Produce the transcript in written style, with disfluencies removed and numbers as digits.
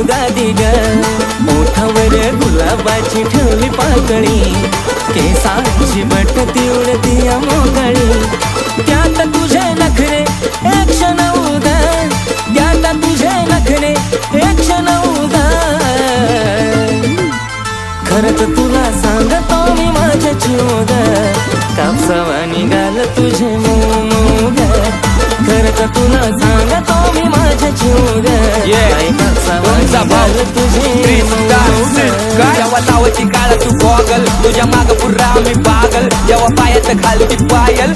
गादी ग मोठावर गुलाबाची ठेवली पाकळी केसाची बट ती उडती मोकळी त्यात तुझे नखरे एक क्षण उदा त्यात तुझे नखरे एक क्षण उदा खरंच तुला सांगतो मी माझ्या चिवग कापसावा निघाल तुझे मोग खरंच तुला सांगतो मी माझ्या चिवग कापसावा तुझे जेव्हा लावायची काळा तू गॉगल तुझ्या माग पुरा मी पागल जेव्हा पायात घालती पायल